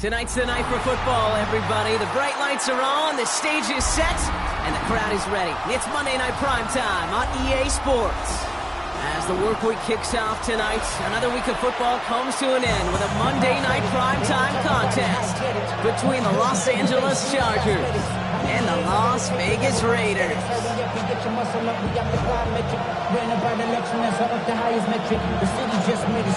Tonight's the night for football, everybody. The bright lights are on, the stage is set, and the crowd is ready. It's Monday Night Primetime on EA Sports. As the work week kicks off tonight, another week of football comes to an end with a Monday Night Primetime contest between the Los Angeles Chargers and the Las Vegas Raiders.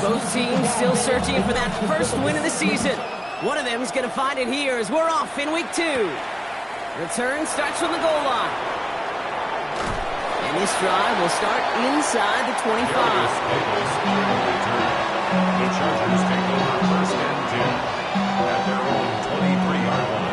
Both teams still searching for that first win of the season. One of them is going to find it here as we're off in week 2. Return starts from the goal line. And this drive will start inside the 25. The Chargers take over first and 10 at their own 23-yard line.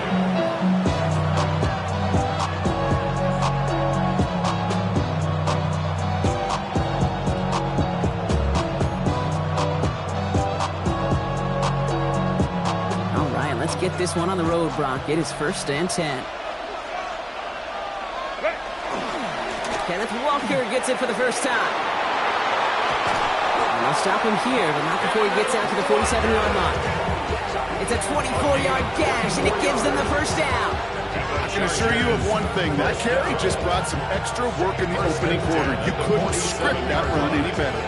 Let's get this one on the road, Brock. It is first and 10. Kenneth Walker gets it for the first time. And they'll stop him here, but not before he gets out to the 47-yard line. It's a 24-yard gash, and it gives them the first down. I can assure you of one thing. That carry just brought some extra work in the opening quarter. You couldn't script that run any better.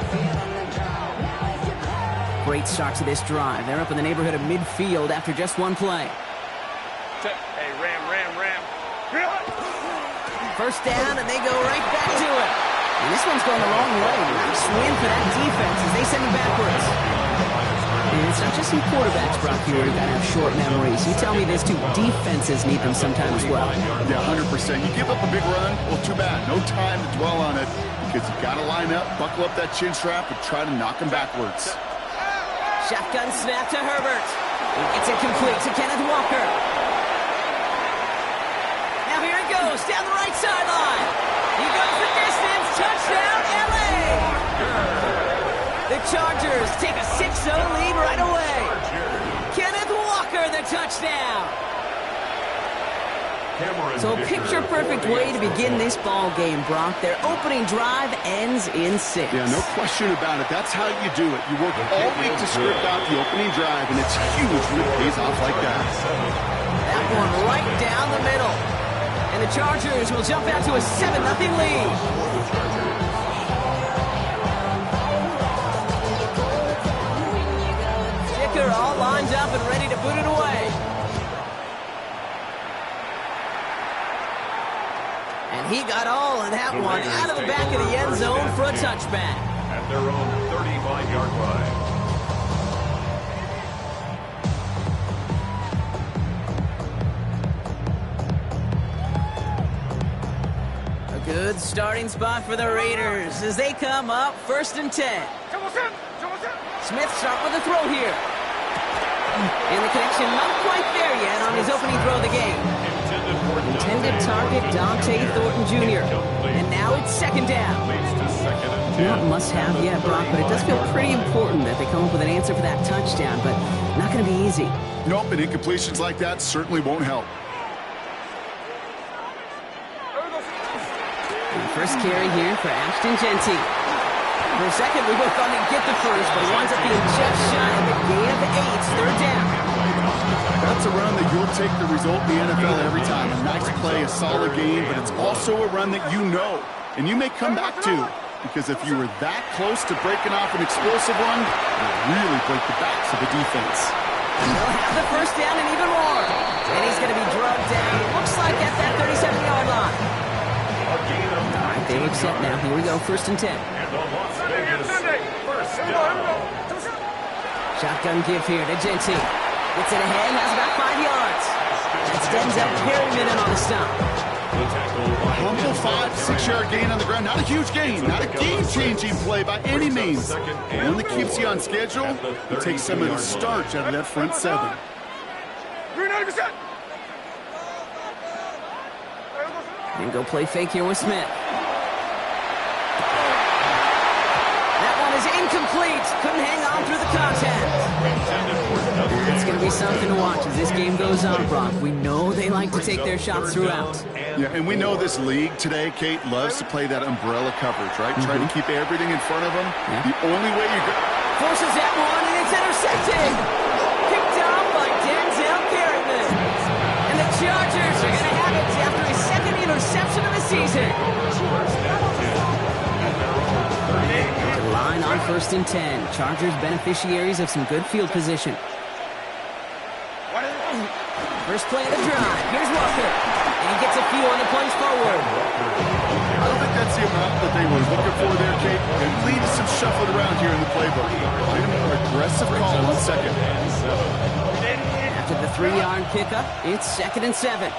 Great start to this drive. They're up in the neighborhood of midfield after just one play. Hey, Ram. First down, and they go right back to it. And this one's going the wrong way. Nice win for that defense as they send him backwards. And it's not just some quarterbacks, Brock, here who've got to have short memories. You tell me this too. Defenses need them sometimes as well. Yeah, 100%. You give up a big run, well, too bad. No time to dwell on it because you got to line up, buckle up that chin strap, and try to knock him backwards. Shotgun snap to Herbert. He gets it complete to Kenneth Walker. Now here it goes, down the right sideline. He goes the distance, touchdown, LA! The Chargers take a 6-0 lead right away. Kenneth Walker, the touchdown. So a picture-perfect way to begin this ball game, Brock. Their opening drive ends in 6. Yeah, no question about it. That's how you do it. You work all week to script out the opening drive, and it's huge when it pays off like that. That one right down the middle. And the Chargers will jump out to a 7-0 lead. Dicker all lined up and ready to boot it away. And he got all of that one out of the back of the end zone for a touchback. At their own 35-yard line. A good starting spot for the Raiders as they come up first and 10. Smith start with a throw here. And the connection not quite there yet on his opening throw of the game. Intended target, Dante Thornton Jr. And now it's second down. Not must-have yet, Brock, but it does feel pretty important that they come up with an answer for that touchdown, but not going to be easy. Nope, and incompletions like that certainly won't help. And first carry here for Ashton Genty. For a second, we both thought he'd get the first, but he winds up being just shy of the gain of 8, third down. That's a run that you'll take the result in the NFL every time. A nice play, a solid game, but it's also a run that you know, and you may come back to, because if you were that close to breaking off an explosive one, you'll really break the backs of the defense. He'll have the first down and even more. And he's going to be drugged down, looks like at that 37-yard line. All right, they look set now. Here we go, first and 10. Shotgun give here to Genty. Gets it ahead, has about 5 yards. That's Denzel Perryman in on the stop. A humble 5-6-yard gain on the ground. Not a huge gain, not a game-changing play by any means. One that keeps you on schedule and takes some of the starch out of that front 7. And go play fake here with Smith. That one is incomplete. Couldn't hang on through the contact. It's going to be something to watch as this game goes on, Brock. We know they like to take their shots throughout. Yeah, and we know this league today, Kate, loves to play that umbrella coverage, right? Try to keep everything in front of them. Yeah. The only way you go... Forces that one, and it's intercepted. Picked up boy, Denzel Perryman. And the Chargers are going to have it after his second interception of the season. The line on 1st and 10. Chargers beneficiaries of some good field position. First play of the drive. Here's Walker. And he gets a few on the punch forward. I don't think that's the amount that they were looking for there, Kate. And leaves some shuffling around here in the playbook. Find a more aggressive call on second. After the 3-yard pickup, it's 2nd and 7.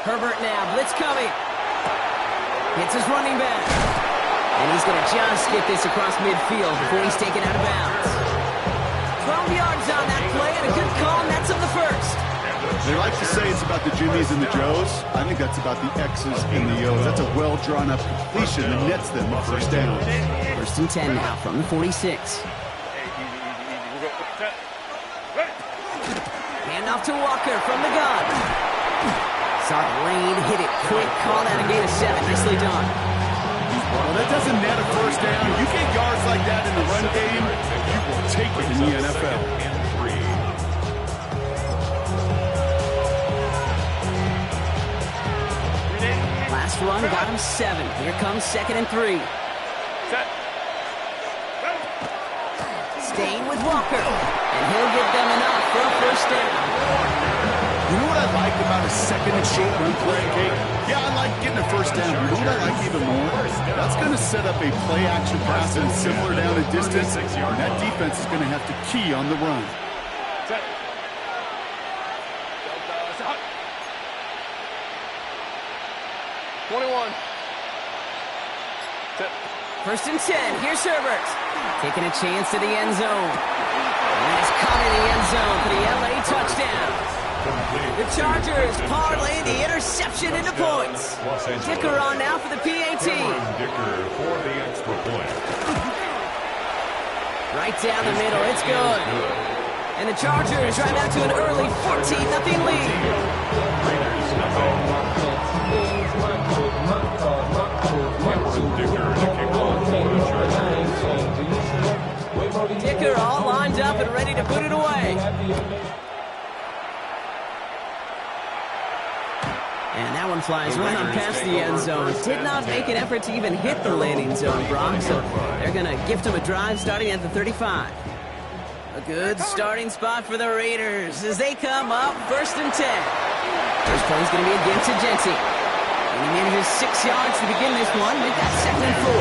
Herbert now, blitz coming. Hits his running back. And he's going to just get this across midfield before he's taken out of bounds. 12 yards on that play and a good call, and that's on the first. They like to say it's about the Jimmies and the Joes. I think that's about the X's and the O's. That's a well-drawn-up completion that nets them the first down. 1st and 10 now from the 46. Hand off to Walker from the gun. Saw the lane, hit it quick, called out a gain of 7. Nicely done. Well, that doesn't net a first down. You get yards like that in the run game, you will take it in the NFL. Last run got him 7. Here comes 2nd and 3. Staying with Walker. And he'll get them enough for a first down. You know what I like about a second and short run play, Kate? Yeah, I like getting a first down. You know what I like even more? That's going to set up a play-action pass and similar down and distance, and that defense is going to have to key on the run. 21. 1st and 10. Here's Herbert. Taking a chance to the end zone. And he's caught in the end zone for the LA touchdown. The Chargers parlay the interception into points. Dicker on now for the PAT. Dicker for the extra point. Right down the middle. It's good. And the Chargers drive out to an early 14-0 lead. Raiders nothing. Dicker to kick off for the Chargers. Dicker all lined up and ready to put it away. And that one flies right on past the end zone. Did not make an effort to even hit the landing zone, Brock. So they're going to gift him a drive starting at the 35. A good starting spot for the Raiders as they come up 1st and 10. First play is going to be against Genty. And he manages 6 yards to begin this one. Make that 2nd and 4.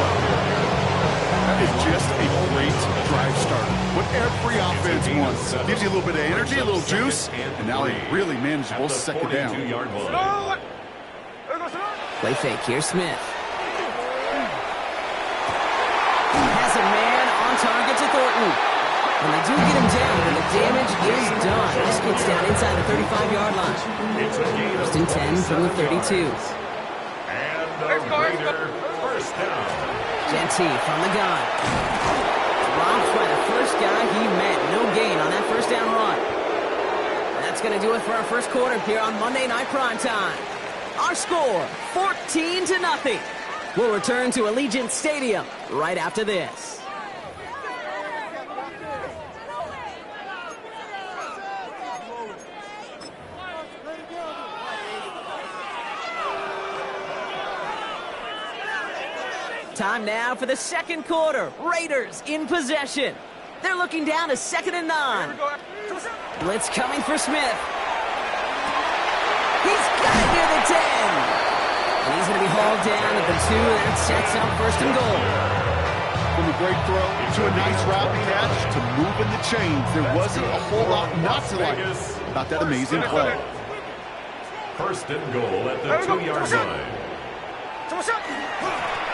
That is just a great drive starter. What every offense wants. Gives you a little bit of energy, a little juice, and now he really manageable second down. Play fake. Here's Smith. Has a man on target to Thornton. And they do get him down, and the damage is done. This gets down inside the 35-yard line. 1st and 10 from the 32. And the Raider first down. Genty from the gun. Dropped by the first guy he met. No gain on that first down run. That's going to do it for our first quarter here on Monday Night Primetime. Our score, 14-0. We'll return to Allegiant Stadium right after this. Time now for the second quarter. Raiders in possession. They're looking down to 2nd and 9. Blitz coming for Smith. He's got it near the 10. And he's going to be hauled down at the 2. That sets up 1st and goal. From a great throw to a nice route catch to moving the chains, there wasn't a whole lot not to like about that amazing play. 1st and goal at the 2-yard line.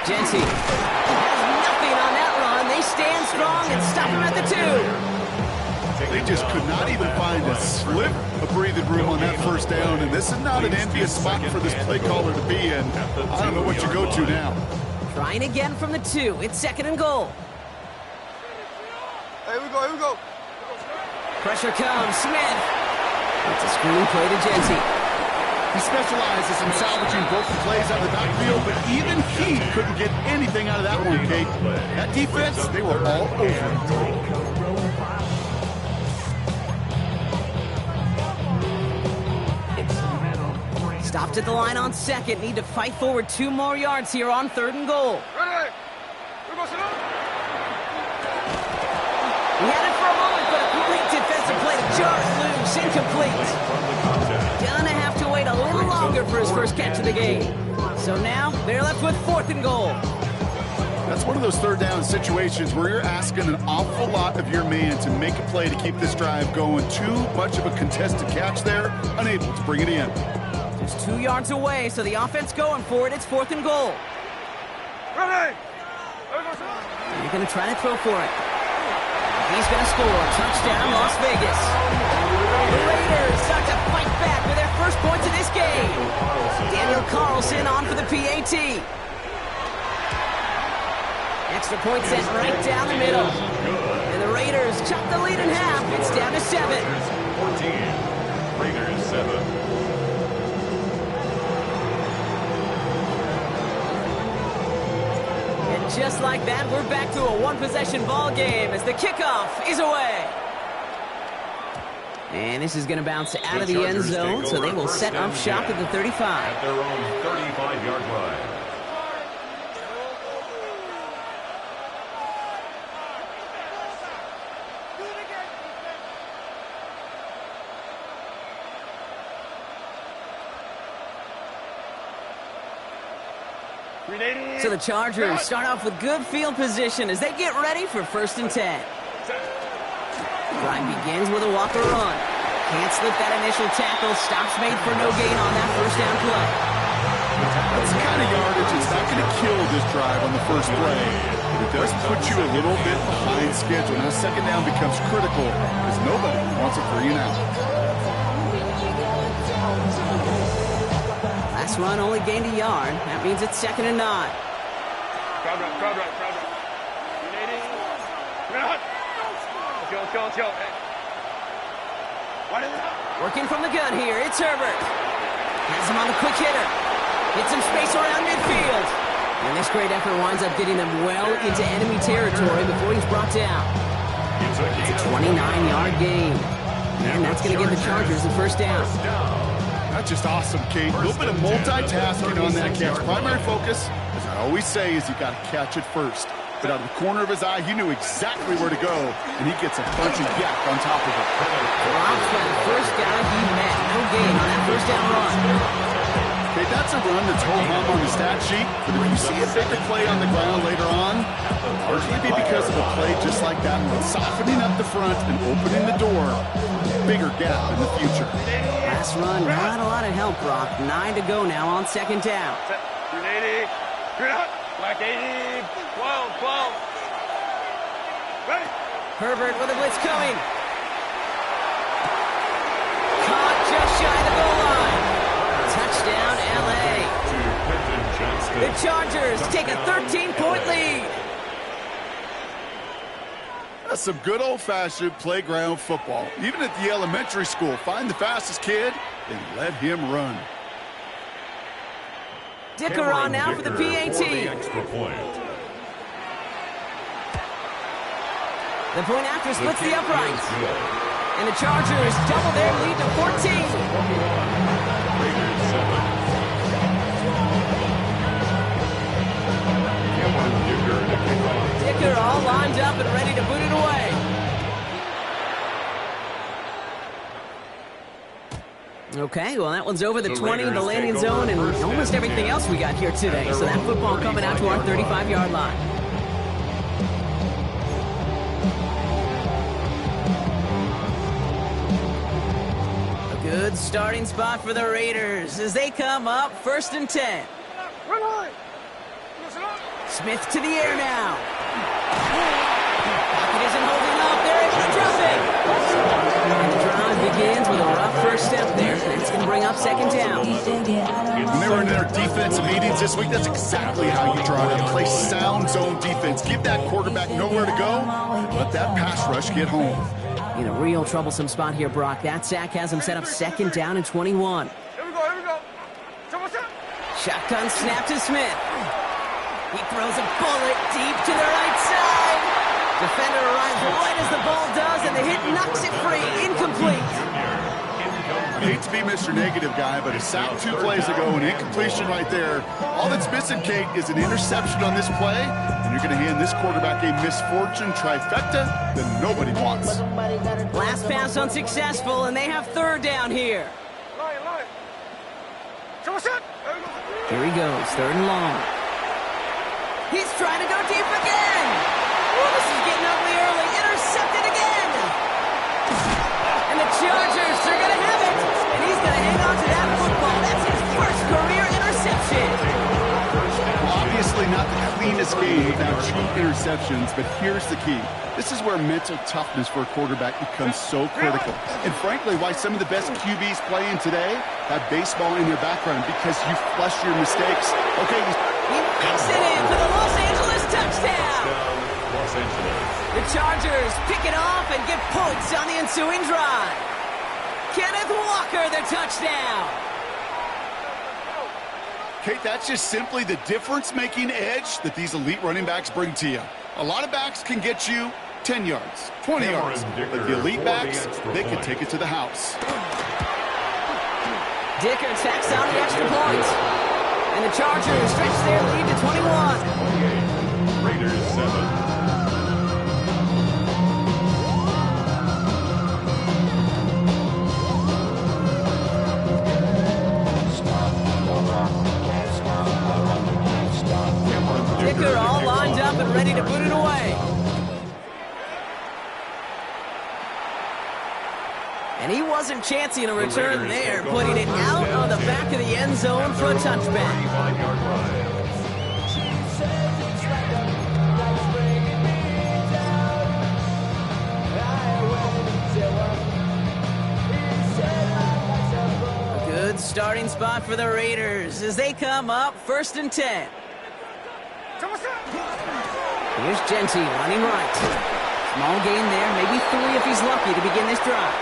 Genty has nothing on that run. They stand strong and stop him at the 2. They just could not even find a slip of breathing room on that first down, and this is not an envious spot for this play caller to be in. I don't know what you go to now. Trying again from the 2. It's 2nd and goal. Here we go. Pressure comes. Smith. It's a screen play to Genty. He specializes in salvaging broken plays out of the backfield, but even he couldn't get anything out of that one, Kate. That defense, they were all over him. Stopped at the line on second. Need to fight forward 2 more yards here on 3rd and goal. Ready. He had it for a moment, but a great defensive play to jar it loose. Incomplete. Gonna have to wait a little longer for his first catch of the game. So now they're left with 4th and goal. That's one of those 3rd down situations where you're asking an awful lot of your man to make a play to keep this drive going. Too much of a contested catch there, unable to bring it in. Just 2 yards away, so the offense going for it. It's 4th and goal. Ready. They're going to try to throw for it. He's going to score. Touchdown, Las Vegas. The Raiders start to fight back with their first points of this game. Daniel Carlson on for the PAT. Extra point sent right down the middle. And the Raiders chop the lead in half. It's down to 7. 14. Raiders 7. Just like that, we're back to a 1-possession ball game as the kickoff is away. And this is going to bounce out of the end zone, so they will set up shop at the 35. At their own 35-yard line. So the Chargers start off with good field position as they get ready for 1st and 10. Drive begins with a walker run. Can't slip that initial tackle. Stops made for no gain on that 1st down play. That's the kind of yardage that's not going to kill this drive on the first play. But it does put you a little bit behind schedule. Now 2nd down becomes critical because nobody wants a 3 and out. Last run only gained a yard. That means it's 2nd and 9. Crowd right. Working from the gun here, it's Herbert. Has him on the quick hitter. Hits some space around midfield. And this great effort winds up getting them well into enemy territory before he's brought down. It's a 29-yard gain. And that's going to give the Chargers the 1st down. That's just awesome, Kate. A little bit of multitasking on that catch. Primary focus, as I always say, is you got to catch it first. But out of the corner of his eye, he knew exactly where to go, and he gets a bunch of yak on top of it. Drops for the 1st down he met. No gain on that 1st down run. Okay, that's a run that's ho-hum on the stat sheet, but if you see a bigger play on the ground later on, largely be because of a play just like that one, softening up the front and opening the door, bigger gap in the future. Last run, not a lot of help, Brock. 9 to go now on 2nd down. 380. Black 80. 12. Ready. Herbert with a blitz coming. Caught just shy of the goal line. Touchdown, L.A. The Chargers take a 13-point lead. That's some good old-fashioned playground football. Even at the elementary school, find the fastest kid and let him run. Dicker on now for the PAT. Extra point. The point after splits the uprights. And the Chargers double their lead to 14. Raiders 7. Dicker all lined up and ready to boot it away. Okay, well, that one's over the 20, the landing zone, and almost everything else we got here today. So that football coming out to our 35-yard line. A good starting spot for the Raiders as they come up 1st and 10. Smith to the air now. Pocket isn't holding up. They're able to drop it. And the drive begins with a rough first step there. It's going to bring up 2nd down. When they were in their defensive meetings this week, that's exactly how you draw it. Play sound zone defense. Give that quarterback nowhere to go. Let that pass rush get home. In a real troublesome spot here, Brock. That sack has him set up 2nd down and 21. Here we go. Shotgun snap to Smith. He throws a bullet deep to the right side. Defender arrives right as the ball does, and the hit knocks it free. Incomplete. Hate to be Mr. Negative guy, but a sack 2 plays ago, an incompletion right there. All that's missing, Kate, is an interception on this play, and you're going to hand this quarterback a misfortune trifecta that nobody wants. Last pass unsuccessful, and they have third down here. Here he goes, third and long. He's trying to go deep again. Oh, this is getting ugly early. Intercepted again. And the Chargers are going to have it. And he's going to hang on to that football. That's his first career interception. Well, obviously not the cleanest game without cheap interceptions, but here's the key. This is where mental toughness for a quarterback becomes so critical. And frankly, why some of the best QBs playing today have baseball in their background, because you flush your mistakes. Okay, he makes it in for the Los Angeles touchdown. Los Angeles. The Chargers pick it off and get points on the ensuing drive. Kenneth Walker, the touchdown. Kate, that's just simply the difference-making edge that these elite running backs bring to you. A lot of backs can get you 10 yards, 20 yards, but the elite backs, they can take it to the house. Dicker tacks down the extra point. And the Chargers stretch their lead to 21. Raiders 7. Dicker all lined up and ready to put it away. And he wasn't chancing a return there, putting it out on the back of the end zone for a touchback. A good starting spot for the Raiders as they come up 1st and 10. Here's Genty running right. Small gain there, maybe 3 if he's lucky to begin this drive.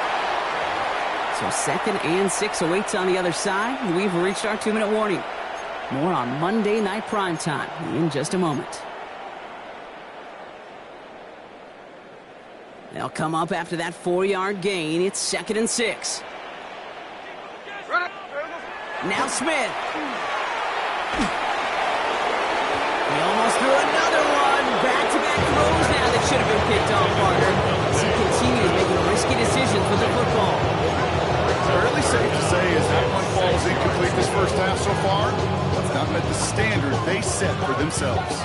So 2nd and 6 awaits on the other side. We've reached our 2-minute warning. More on Monday Night Primetime in just a moment. They'll come up after that 4-yard gain. It's 2nd and 6. Now Smith. He almost threw another one. Back-to-back throws now that should have been picked off, partner. As he continues making risky decisions with the football. Fairly safe to say as that one falls incomplete this first half so far, it's not met the standard they set for themselves.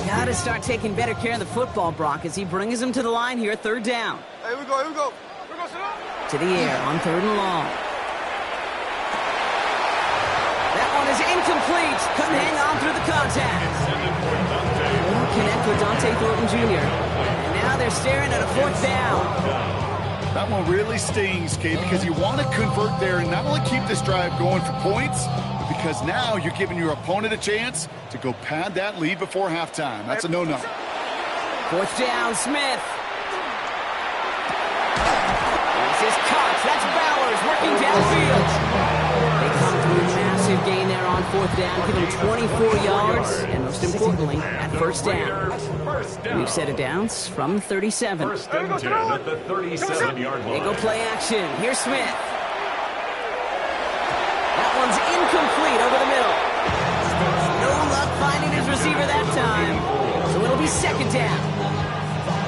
Got to start taking better care of the football, Brock, as he brings him to the line here, 3rd down. Here we go. To the air on 3rd and long. That one is incomplete. Couldn't hang on through the contact. Won't connect with Dante Thornton Jr. And now they're staring at a 4th down. That one really stings, Kate, because you want to convert there and not only keep this drive going for points, but because now you're giving your opponent a chance to go pad that lead before halftime. That's a no-no. 4th down, Smith. This is Cox. That's Bowers working downfield. They come through a massive gain there on 4th down, give them 24 yards, and most importantly, at 1st down. We've set it down from 37. 1st and 10 at the 37-yard line. They go play action. Here's Smith. That one's incomplete over the middle. No luck finding his receiver that time. So it'll be 2nd down.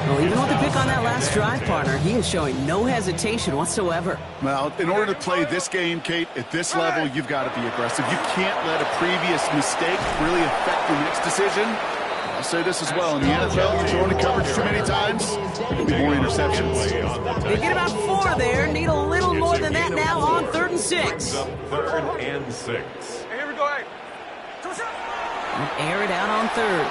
Well, even with the pick on that last drive, partner, he is showing no hesitation whatsoever. Well, in order to play this game, Kate, at this level, you've got to be aggressive. You can't let a previous mistake really affect your next decision. I'll say this as well. In the NFL, you throw into coverage too many times, there'll be more interceptions. They get about 4 there. Need a little more than that now on 3rd and 6. 3rd and 6. Here we go, hey. Air it out on 3rd.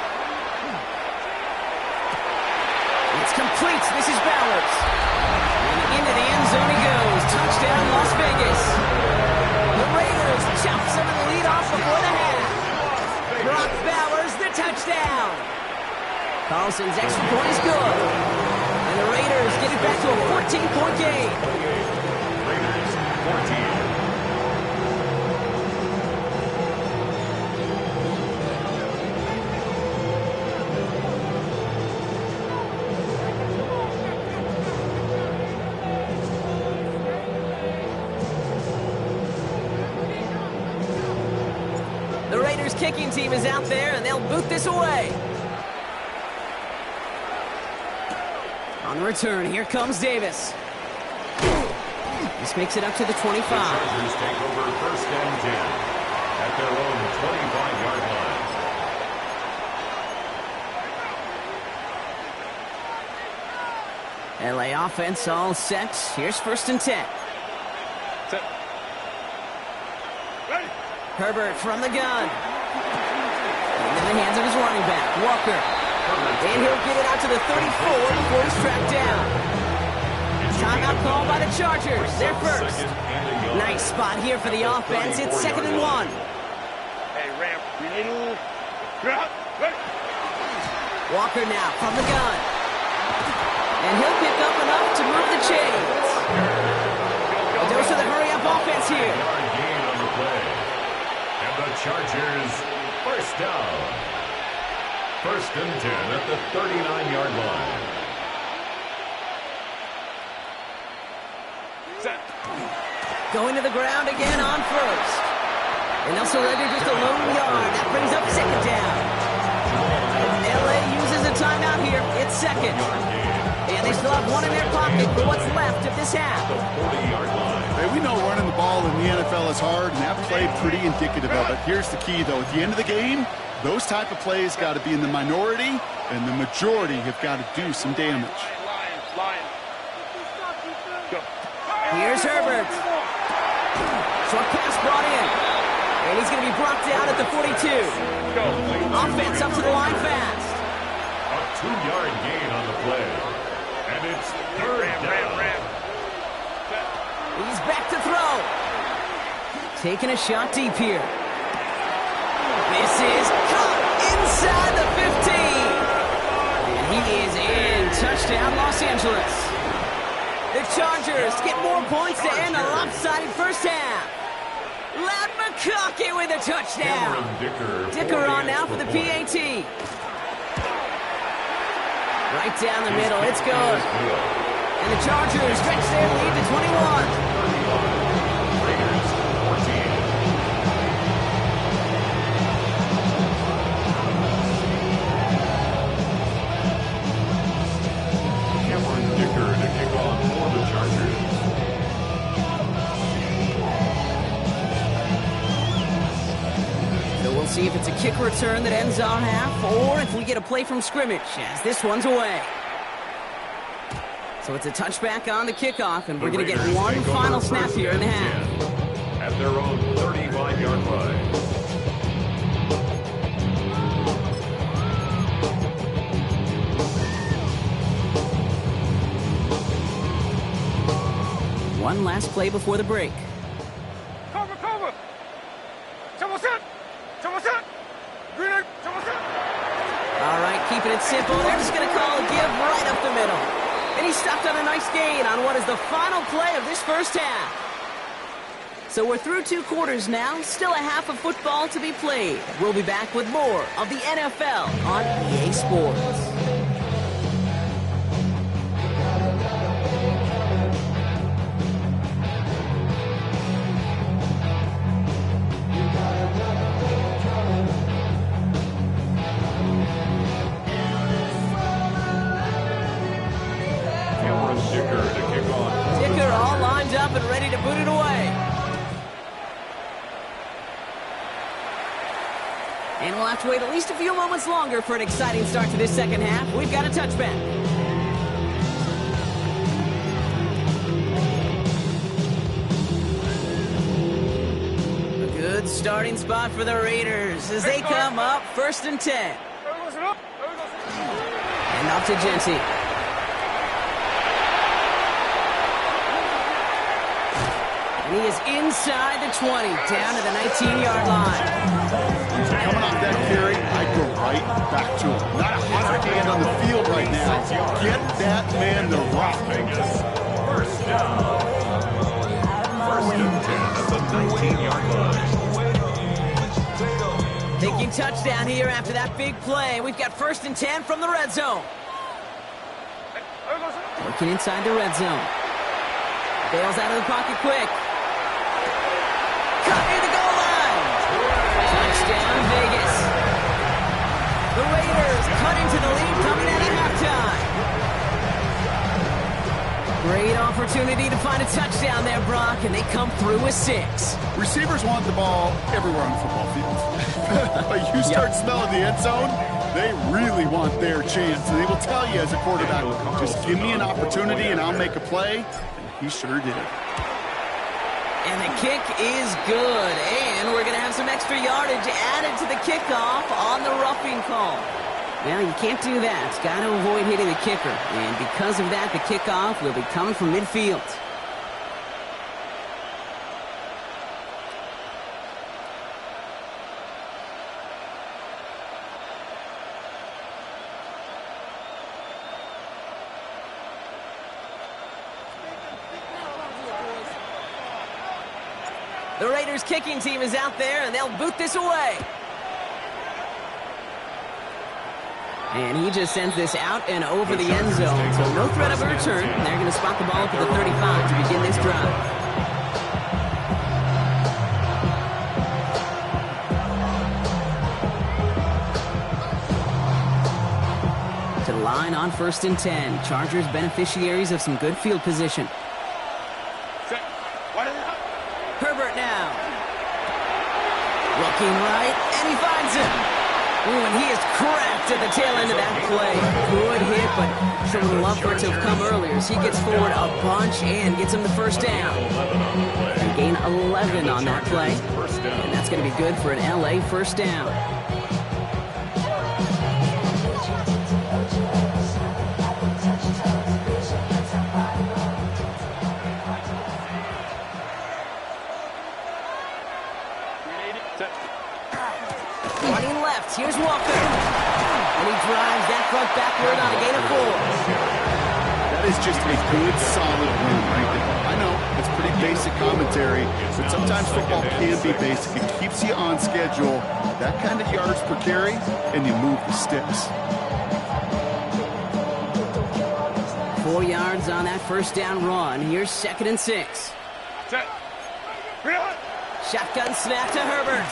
It's complete. This is Bowers. And into the end zone he goes. Touchdown, Las Vegas. The Raiders chop some of the lead off before the half. Brock Bowers, the touchdown. Carlson's extra point is good. And the Raiders get it back to a 14-point game. Raiders 14. kicking team is out there, and they'll boot this away. On the return, here comes Davis. This makes it up to the 25. The Chargers take over 1st and 10 at their own 25-yard line. LA offense all set. Here's 1st and 10. Set. Ready. Herbert from the gun. Into the hands of his running back, Walker. And he'll get it out to the 34 before he's tracked down. Timeout called by the Chargers. They're first. Nice spot here for the offense. It's 2nd and 1. Hey, ramp. Ready. Walker now from the gun. And he'll pick up enough to move the chains. A dose of the hurry-up offense here. Yard gain on the play. And the Chargers first down. 1st and 10 at the 39-yard line. Set. Going to the ground again on first. And they'll surrender just a lone yard. That brings up 2nd down. LA uses a timeout here. It's 2nd. And they still have one in their pocket for what's left of this half. The 40-yard line. Hey, we know running the ball in the NFL is hard, and that play pretty indicative of it. Here's the key, though. At the end of the game, those type of plays got to be in the minority, and the majority have got to do some damage. Lion. Go. Here's Herbert. Short pass brought in. And he's going to be brought down at the 42. Go. Offense up to the line fast. A 2-yard gain on the play. And it's 3rd down. Ramp. He's back to throw. Taking a shot deep here. This is caught inside the 15. And he is in. Touchdown, Los Angeles. The Chargers get more points to end a lopsided first half. Loud McConkey with a touchdown. Dicker on now for the PAT. Right down the middle. It's good. And the Chargers stretch their lead to 21. Raiders 14. Cameron Dicker to kick off for the Chargers. So we'll see if it's a kick return that ends our half, or if we get a play from scrimmage, as this one's away. So it's a touchback on the kickoff, and we're going to get one final snap here in the half. At their own 35-yard line. One last play before the break. Cover. Someone set. Green. Someone set. All right, keeping it simple. They're just going to call a give right up the middle. And he stopped on a nice gain on what is the final play of this first half. So we're through 2 quarters now. Still a half of football to be played. We'll be back with more of the NFL on EA Sports. Dicker to kick off. Dicker all lined up and ready to boot it away. And we'll have to wait at least a few moments longer for an exciting start to this second half. We've got a touchback. A good starting spot for the Raiders as they come up 1st and 10. And off to Genty. And he is inside the 20, down to the 19-yard line. Coming off that carry, I'd go right back to him. Not a hot hand on the field right now. Get that man to rock. First down. 1st and 10 at the 19-yard line. Taking touchdown here after that big play. We've got 1st and 10 from the red zone. Working inside the red zone. Bails out of the pocket quick. Cut near the goal line. Touchdown, Vegas. to the lead coming out of halftime. Great opportunity to find a touchdown there, Brock, and they come through with 6. Receivers want the ball everywhere on the football field. But you start smelling the end zone, they really want their chance. And they will tell you as a quarterback, just give me an opportunity and I'll make a play. And he sure did. And the kick is good. And we're going to have some extra yardage added to the kickoff on the roughing call. Well, you can't do that. Got to avoid hitting the kicker. And because of that, the kickoff will be coming from midfield. The Raiders kicking team is out there, and they'll boot this away. And he just sends this out and over the end zone. So no threat of a return. And they're going to spot the ball up at the 35 to begin this drive. To the line on 1st and 10. Chargers beneficiaries of some good field position. Herbert now. Looking right, and he finds him. Ooh, and he is cracked at the tail end of that play. Good hit, but sure would love for it to have come earlier as he gets forward a bunch and gets him the first down. They gain 11 on that play, and that's going to be good for an LA first down. Here's Walker. And he drives that front backward on a gain of 4. That is just a good, solid win right there. I know, it's pretty basic commentary, but sometimes football can be basic. It keeps you on schedule. That kind of yards per carry, and you move the sticks. 4 yards on that first down run. Here's 2nd and 6. Shotgun snap to Herbert.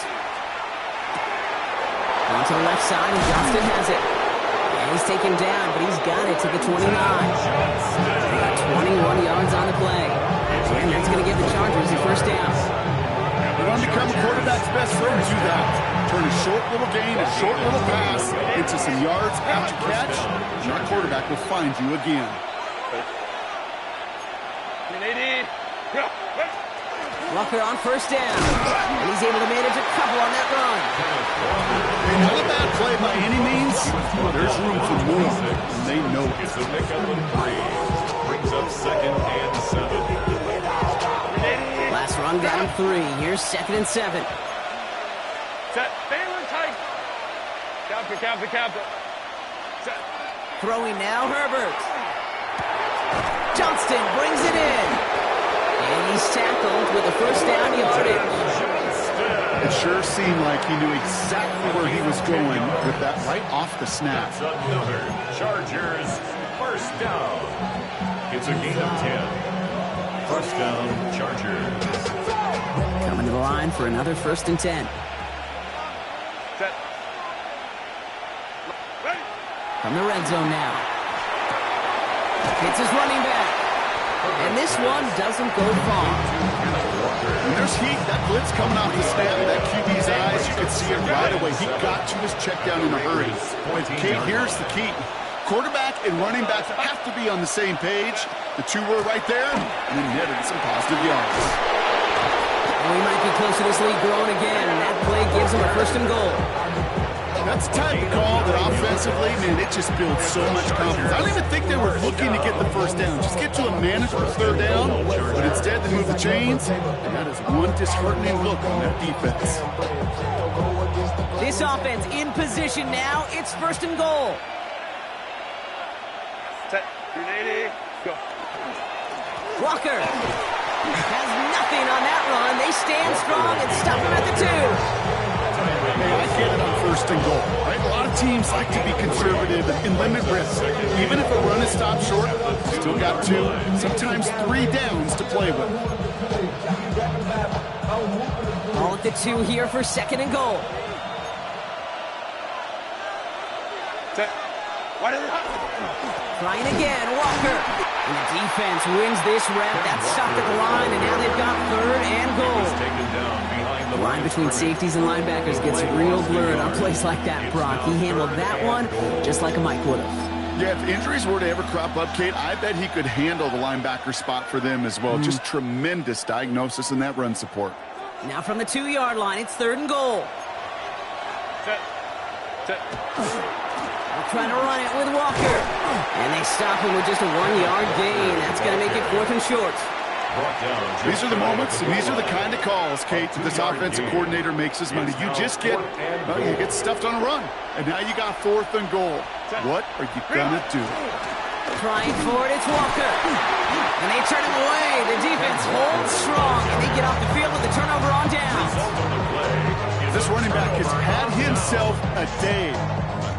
On to the left side, and Johnston has it. And he's taken down, but he's got it to the 29. They got 21 yards on the play. And that's going to give the Chargers the first down. You want to become a quarterback's best friend, do that. Turn a short little gain, a short little pass into some yards after catch, and our quarterback will find you again. Walker on first down. And he's able to manage a couple on that run. Not a bad play by any means. There's room for more, and they know it. It's a pickup of 3. Brings up 2nd and 7. Last run got him 3. Here's 2nd and 7. Set. Baylor tight. Counter. Set. Throwing now, Herbert. Johnston brings it in. And he's tackled with a first down yardage. It sure seemed like he knew exactly where he was going with that right off the snap. That's another Chargers first down. It's a gain of 10. First down, Chargers. Coming to the line for another 1st and 10. Set. From the red zone now. It's his running back. And this one doesn't go far. When there's heat, that blitz coming off the snap, that QB's eyes, you could see it right away. He got to his check down in a hurry. Kate, here's the key. Quarterback and running back have to be on the same page. The two were right there, and then netted some positive yards. And we might be close to this lead growing again. That play gives him a 1st and goal. That's the type of call that offensively, man, it just builds so much confidence. I don't even think they were looking to get the first down. Just get to a manageable 3rd down, but instead they move the chains, and that is one disheartening look on that defense. This offense in position now. It's 1st and goal. Set. 380. Go. Walker has nothing on that run. They stand strong and stop him at the 2. Hey, I get it on 1st and goal, right? A lot of teams like to be conservative and limit risk. Even if a run is stopped short, still got 2, sometimes 3 downs to play with. Ball at the 2 here for 2nd and goal. Set. Trying again, Walker. And the defense wins this rep. That's stopped at the line, and now they've got 3rd and goal. The line between safeties and linebackers gets real blurred on plays like that, Brock. He handled that one just like a Mike would have. Yeah, if injuries were to ever crop up, Kate, I bet he could handle the linebacker spot for them as well. Just tremendous diagnosis in that run support. Now from the 2-yard line, it's 3rd and goal. Set. They're trying to run it with Walker. And they stop him with just a 1-yard gain. That's going to make it 4th and short. These are the moments, and these are the kind of calls, Kate, that this offensive coordinator makes his money. You just get, you get stuffed on a run, and now you got 4th and goal. What are you going to do? Trying for it, it's Walker. And they turn him away. The defense holds strong, and they get off the field with the turnover on down. This running back has had himself a day.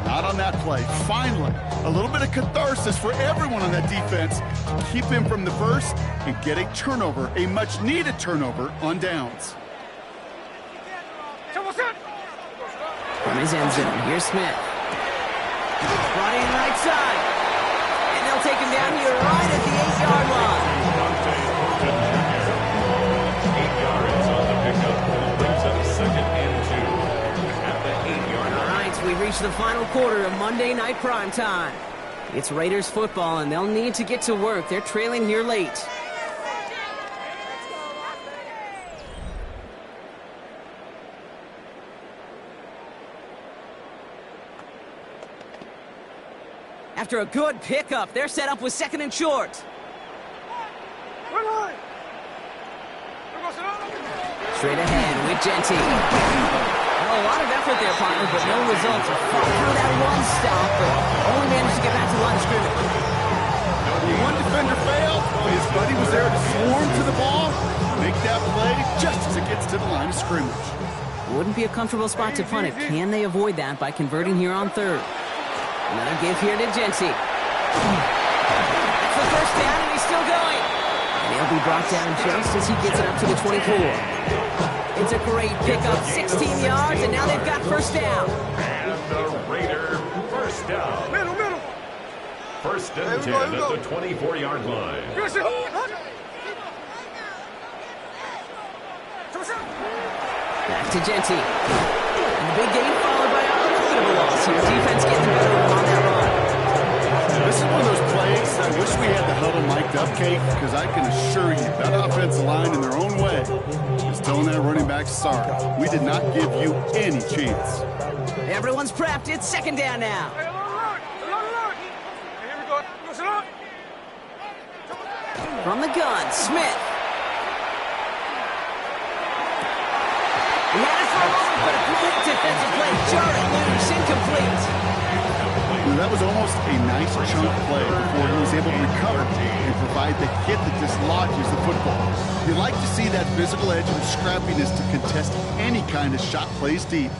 Not on that play. Finally, a little bit of catharsis for everyone on that defense to keep him from the first and get a turnover, a much-needed turnover on downs. From his end zone, here's Smith. Brought in right side. And they'll take him down here right at the 8-yard line. 8 yards on the pickup. Brings up 2nd and 2 at the 8-yard line. All right, so we reach the final quarter of Monday Night Primetime. It's Raiders football, and they'll need to get to work. They're trailing here late. After a good pickup, they're set up with 2nd and short. Straight ahead with Genty. Well, a lot of effort there, partner, but no results. Fought through that one stop, but only managed to get back to the line of scrimmage. One defender failed. His buddy was there to swarm to the ball, make that play just as it gets to the line of scrimmage. Wouldn't be a comfortable spot to punt it. Can they avoid that by converting here on 3rd? Another give here to Genty. That's the first down, and he's still going. And he'll be brought down just as he gets it up to the 24. It's a great pickup, 16 yards, and now they've got 1st down. And the Raider 1st down. Middle. 1st and 10 at the 24-yard line. Back to Genty. And the big game followed by a little bit of a loss here. Defense getting the better on that run. This is one of those plays I wish we had the huddle mic'd up, Kate, because I can assure you that offensive line in their own way is telling that running back, sorry, we did not give you any chance. Everyone's prepped. It's 2nd down now. From the gun, Smith. He had it for a moment, but a great defensive play. Jarring loose, incomplete. That was almost a nice chunk play before he was able to recover and provide the hit that dislodges the football. You like to see that physical edge and scrappiness to contest any kind of shot plays deep.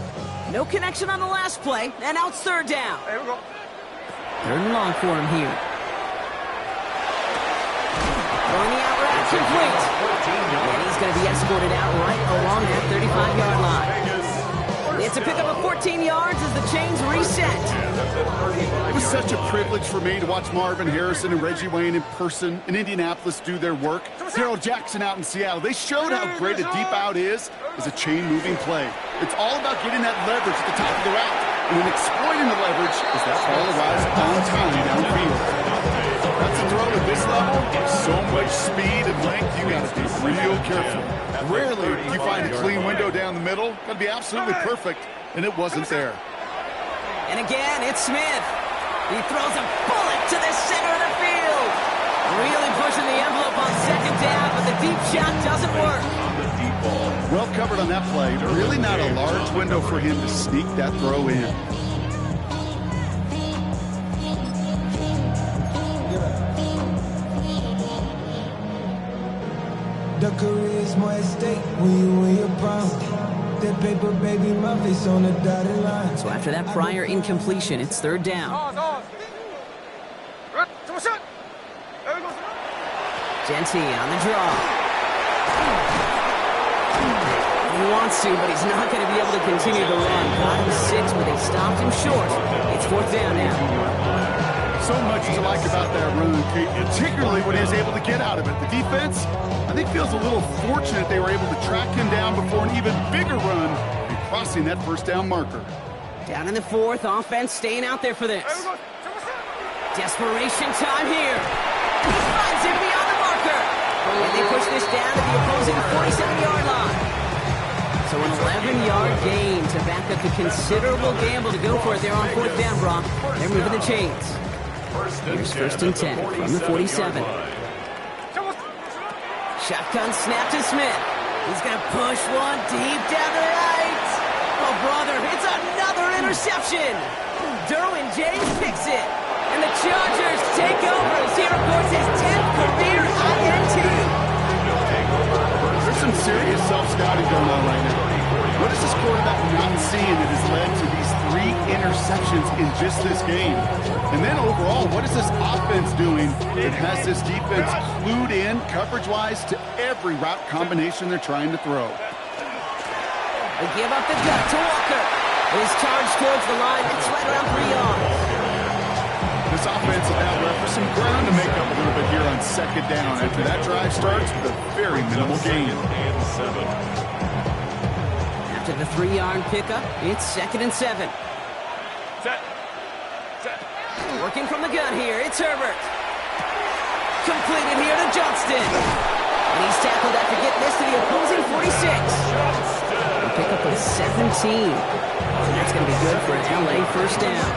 No connection on the last play, and now it's 3rd down. 3rd and long for him here. Throwing the out route, complete. And he's going to be escorted out right along that 35-yard line. It's a pickup of 14 yards as the chains reset. It was such a privilege for me to watch Marvin Harrison and Reggie Wayne in person in Indianapolis do their work. Harold Jackson out in Seattle. They showed how great a deep out is as a chain-moving play. It's all about getting that leverage at the top of the route and then exploiting the leverage as that ball arrives on time downfield. That's a throw at this level. So much speed and length, you got to be real careful. Rarely do you find a clean window down the middle. Got to be absolutely perfect, and it wasn't there. And again, it's Smith. He throws a bullet to the center of the field. Really pushing the envelope on 2nd down, but the deep shot doesn't work. Well covered on that play. Really not a large window for him to sneak that throw in. The career's more at stake when you win your prime. That paper, baby, my face on the dotted line. So after that prior incompletion, it's 3rd down. Genty on the draw. He He wants to, but he's not going to be able to continue the run. Got him 6, but they stopped him short. It's 4th down now. So much to like about that run, Kate, particularly what he was able to get out of it. The defense, I think, feels a little fortunate they were able to track him down before an even bigger run and crossing that 1st down marker. Down in the 4th, offense staying out there for this. Desperation time here. He finds him beyond the marker. And they push this down to the opposing 47-yard line. So an 11-yard gain to back up the considerable gamble to go for it there on 4th down, Brock. They're moving the chains. Here's 1st and 10 from the 47. Shotgun snap to Smith. He's going to push one deep down to the right. Oh, brother, it's another interception. Derwin James picks it. And the Chargers take over as he records his 10th career INT. There's some serious self-scouting going on right now. What is this quarterback not seeing that has led to these 3 interceptions in just this game? And then overall, what is this offense doing that has this defense clued in coverage-wise to every route combination they're trying to throw? They give up the gut to Walker. His charge towards the line. It's right around 3 yards. This offense is now left for some ground to make up a little bit here on 2nd down after that drive starts with a very minimal gain. After the 3-yard pickup, it's 2nd and 7. Set. Working from the gun here, it's Herbert. Completed here to Johnston. And he's tackled after getting this to the opposing 46. A pickup of 17. And that's going to be good for an LA 1st down.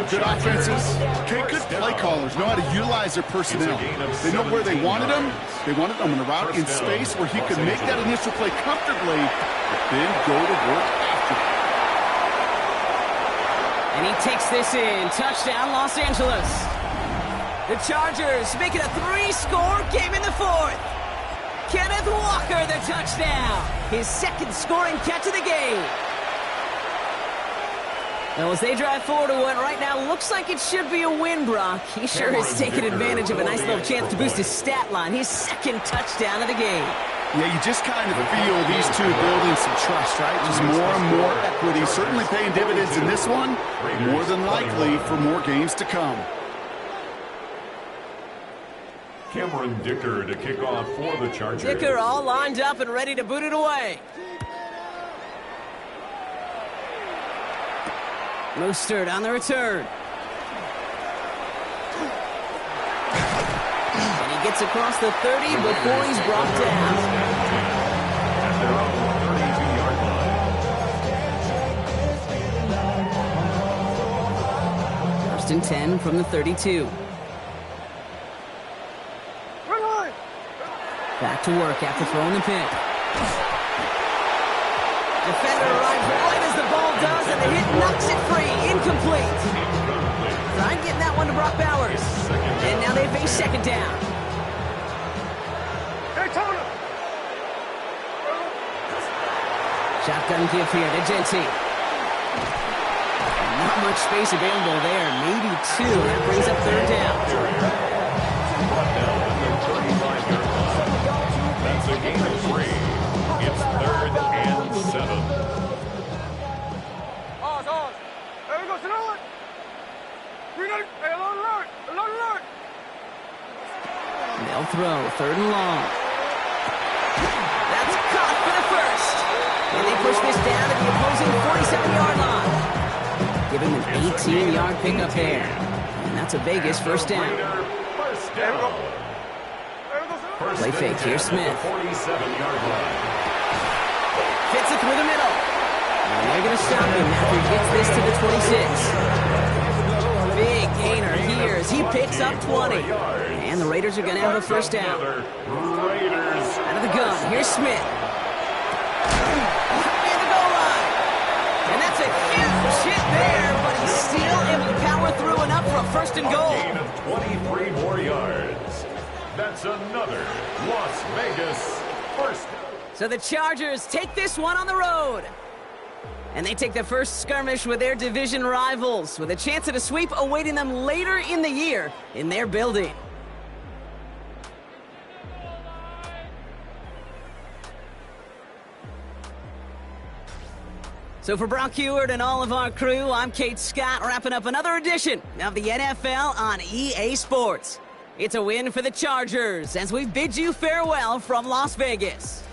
Good offenses, okay, good play callers know how to utilize their personnel. They know where they wanted them. They wanted them in a route in space where he could make that initial play comfortably, but then go to work after. And he takes this in. Touchdown, Los Angeles. The Chargers make it a 3-score game in the 4th. Kenneth Walker, the touchdown. His 2nd scoring catch of the game. Now, as they drive forward to what right now looks like it should be a win, Brock. He sure has taken advantage of a nice little chance to boost his stat line. His 2nd touchdown of the game. Yeah, you just kind of feel these two building some trust, right? Just more and more equity. Certainly paying dividends in this one. More than likely for more games to come. Cameron Dicker to kick off for the Chargers. Dicker all lined up and ready to boot it away. Mostert on the return. And he gets across the 30 before he's brought down. And they're on the 32-yard line. 1st and 10 from the 32. Back to work after throwing the pick. Defender arrives right as the ball does, and the hit knocks it free. Incomplete. Trying getting that one to Brock Bowers. And now they face 2nd down. Shotgun give here to Genty. Not much space available there. Maybe 2. That brings up 3rd down. That's a gain of 3. It's 3rd and 7. They'll throw 3rd and long. That's caught for the 1st. And they push this down to the opposing 47-yard line. Give him an 18-yard pickup there. And that's a Vegas 1st down. Play fake, here's Smith. 47-yard line. Fits it through the middle. And they're going to stop him after he gets this to the 26. Big gainer here as he picks up 20. And the Raiders are going to have a 1st down. Raiders. Out of the gun, here's Smith. Near the goal line. And that's a huge hit there, but he's still able to power through enough for a 1st and goal. Gain of 23 more yards. That's another Las Vegas 1st. So the Chargers take this one on the road. And they take the first skirmish with their division rivals, with a chance at a sweep awaiting them later in the year in their building. So for Brock Heward and all of our crew, I'm Kate Scott, wrapping up another edition of the NFL on EA Sports. It's a win for the Chargers as we bid you farewell from Las Vegas.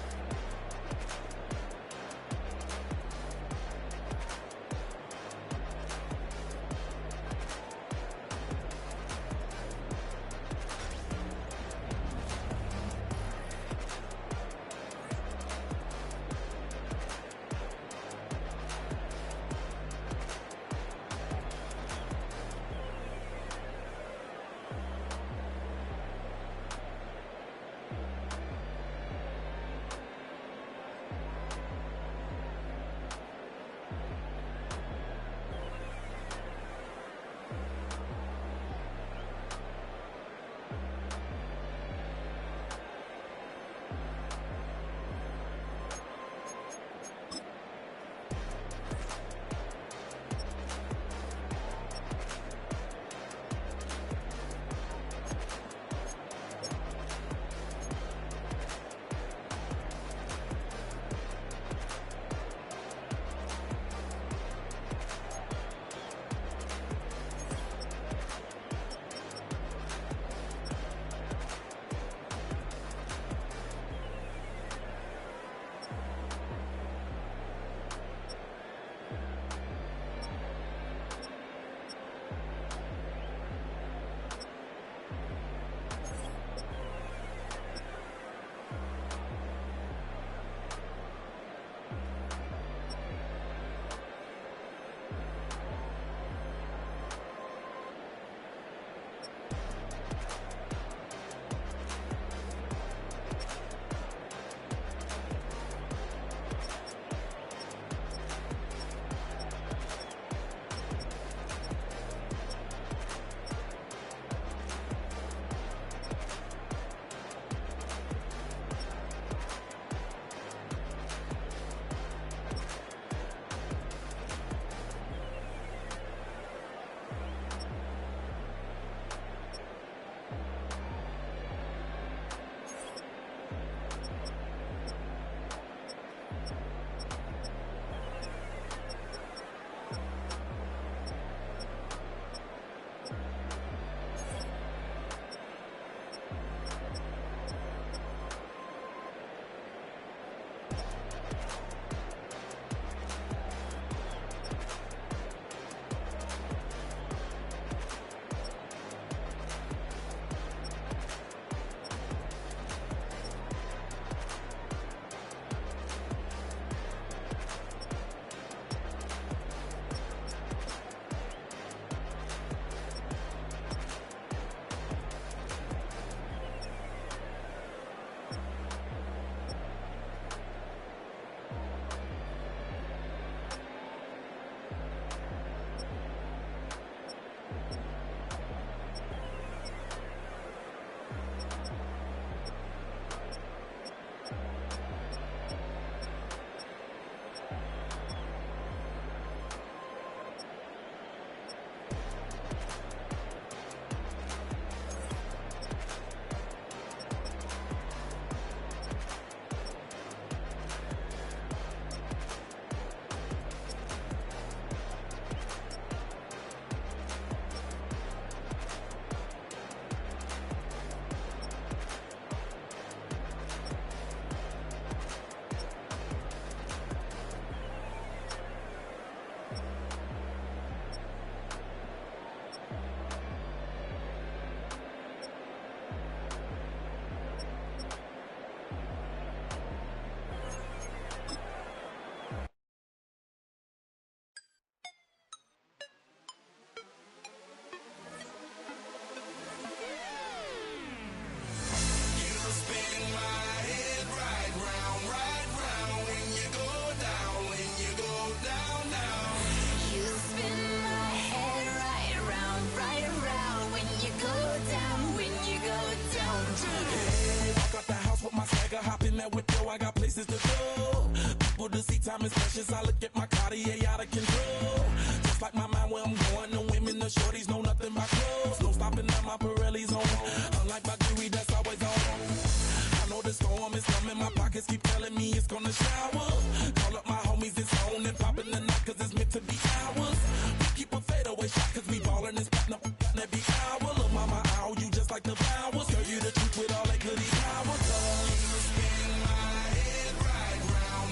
Time is precious. I look at my Cartier out of control. Just like my mind where I'm going. The women, the shorties know nothing but clothes. No stopping at my Pirelli's on. Unlike my jewelry that's always on. I know the storm is coming. My pockets keep telling me it's gonna shower. Call up my homies, it's on and popping the night, cause it's meant to be ours. We keep a fadeaway shot, cause we ballin' and spittin' up every hour. Look, mama, ow, you just like the flowers. Girl, you the truth with all that goody power. You spin my head right round,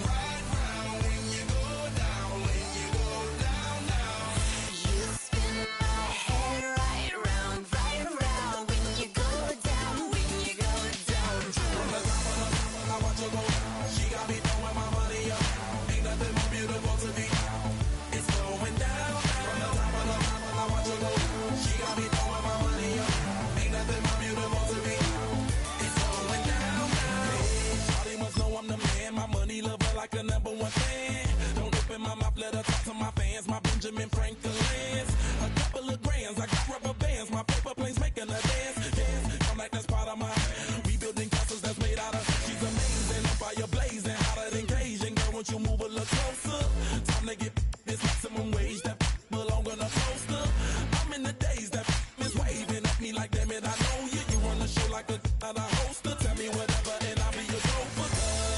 when you go down, when you go down, down. You spin my head right round, when you go down, when you go down. From the top of the mountain, I watch her go. She got me throwing my money up. Ain't nothing more beautiful to me. It's going down. From the top of the mountain, I watch her go. She got me throwing my money up. Ain't nothing more beautiful to me. It's going down. Hey, shawty must know I'm the man. My money lover like a #1 fan. Don't open my mouth, let her talk to my fans. My Benjamin Franklin's. A couple of grands, I got rubber bands. My paper planes making a dance. Dance, I'm like that's part of my. We building castles that's made out of. She's amazing, on fire blazing, hotter than Cajun. Girl, won't you move a little closer? Time to get this maximum wage that belong on a poster. I'm in the days that is waving at me like, damn it, I know you. You run the show like a hoster. Tell me whatever and I'll be your gopher.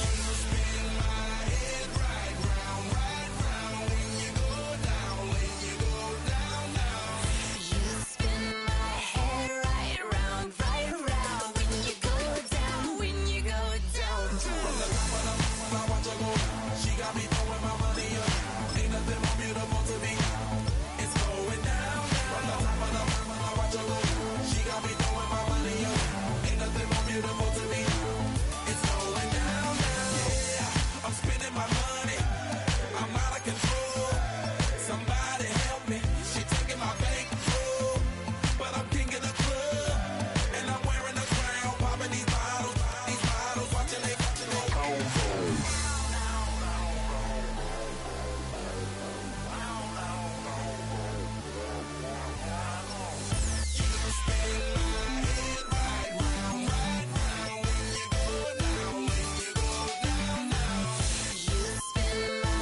You spin my head right round, when you go down, when you go down, down. You spin my head right round, when you go down, when you go down. From the top of the mountain, I watch her go. She got me throwing my money up. Ain't nothing more beautiful to me. It's going down. From the top of the mountain, I watch her go. She got me throwing my money up. Ain't nothing more beautiful to me. It's going down. Yeah, I'm spending my money. I'm out of control. Somebody help me. She taking my bankroll, but I'm king of the club, and I'm wearing a crown. Popping these bottles, watching they go. You spin my head right round, when you go down, when you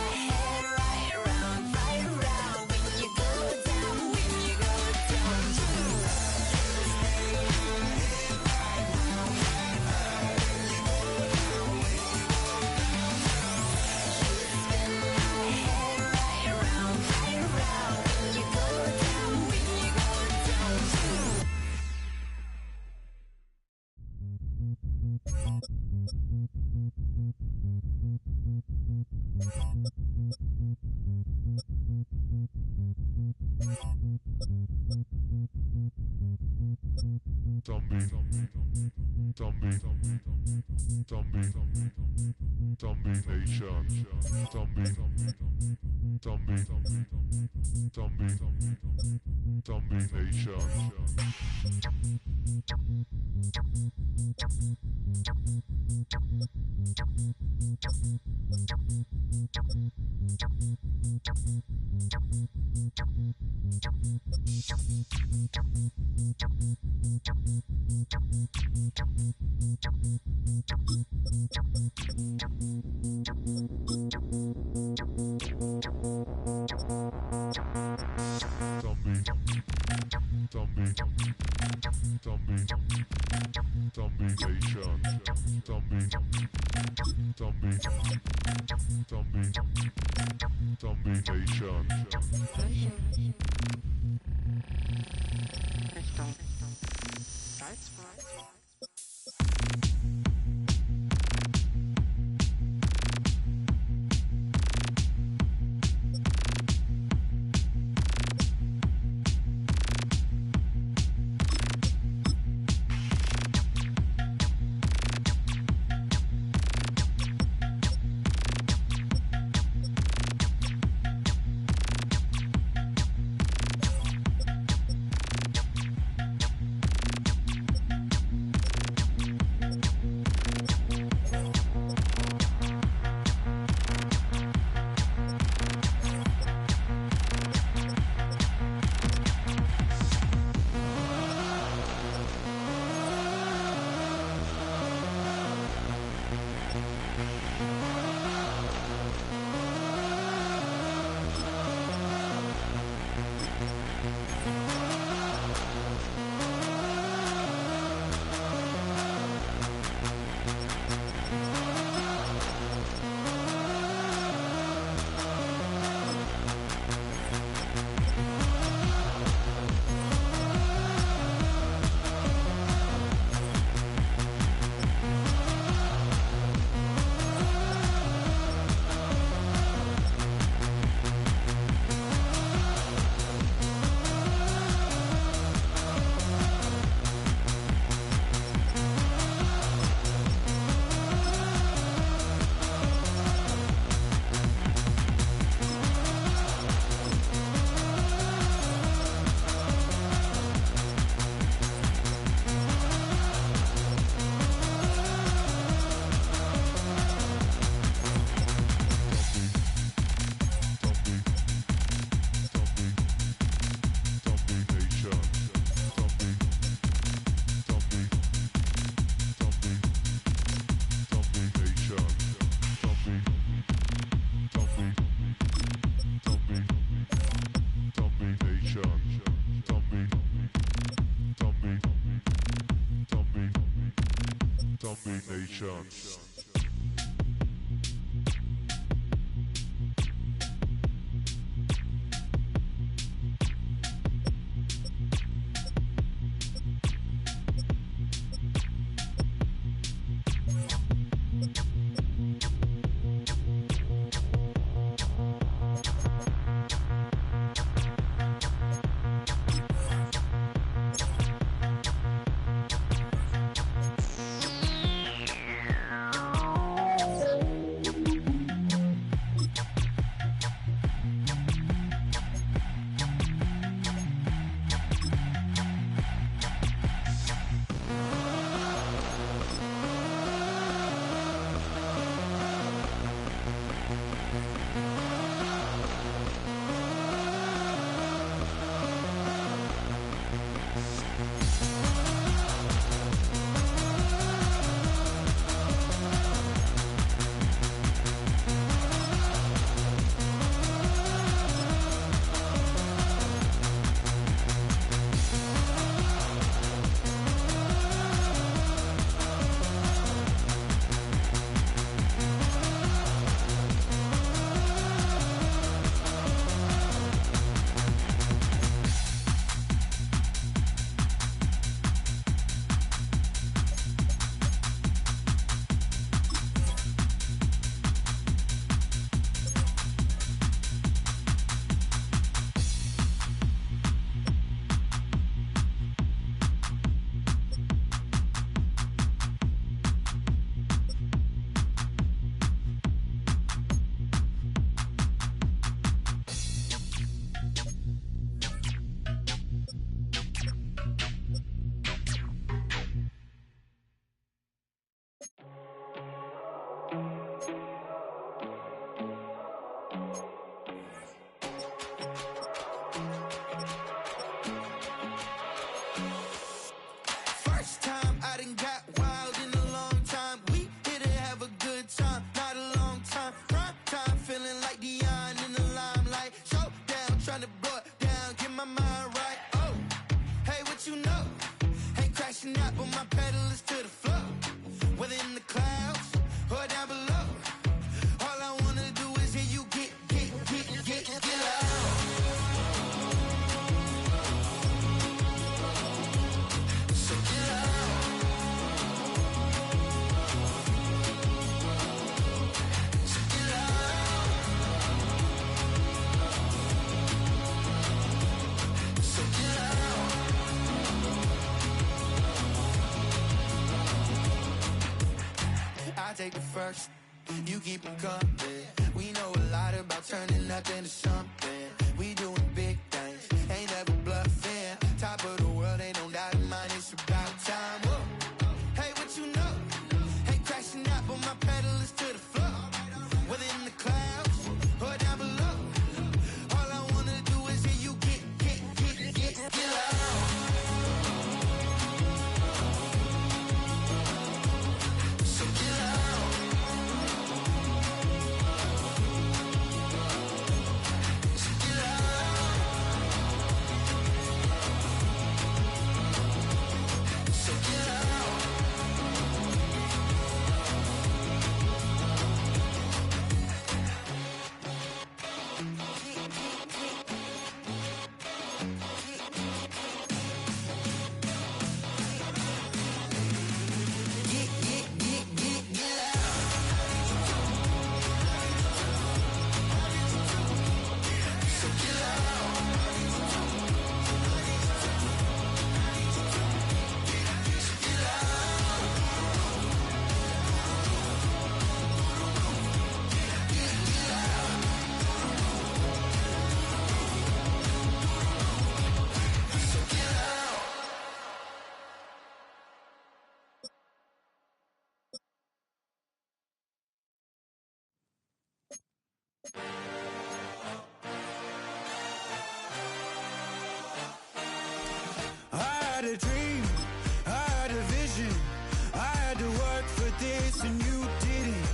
go down. take the first, you keep them coming. We know a lot about turning nothing to something. We doing big things, ain't never bluffing. Top of the world, ain't no doubt in mine, it's about time. Whoa. Hey, what you know? Ain't crashing out, but my pedal is to the floor. Whether in the clouds or down below, all I wanna do is hear you get loud. I had a dream, I had a vision, I had to work for this and you didn't.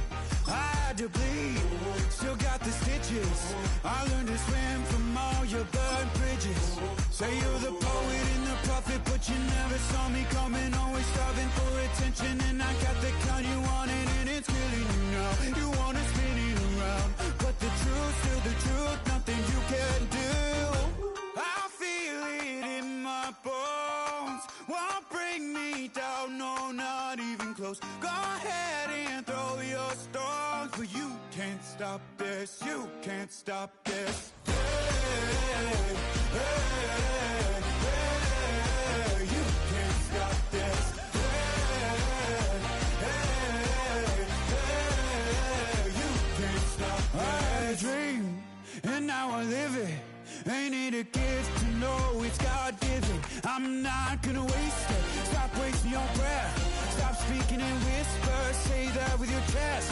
I had to bleed, still got the stitches. I learned to swim from all your burned bridges. Say you're the poet and the prophet, but you never saw me coming. Always striving for attention, and I got the kind you wanted, and it's killing you now. You wanna spin it around, but the truth's still the truth. Nothing you can do. I feel it in my bones. Won't bring me down, no, not even close. Go ahead and throw your stones, but you can't stop this. You can't stop this. Hey, hey, hey, you can't stop this. Hey, hey, hey, you can't stop this. I had a dream, and now I live it. Ain't it a gift to know it's God-given? I'm not gonna waste it. Stop wasting your breath. Stop speaking in whispers. Say that with your chest.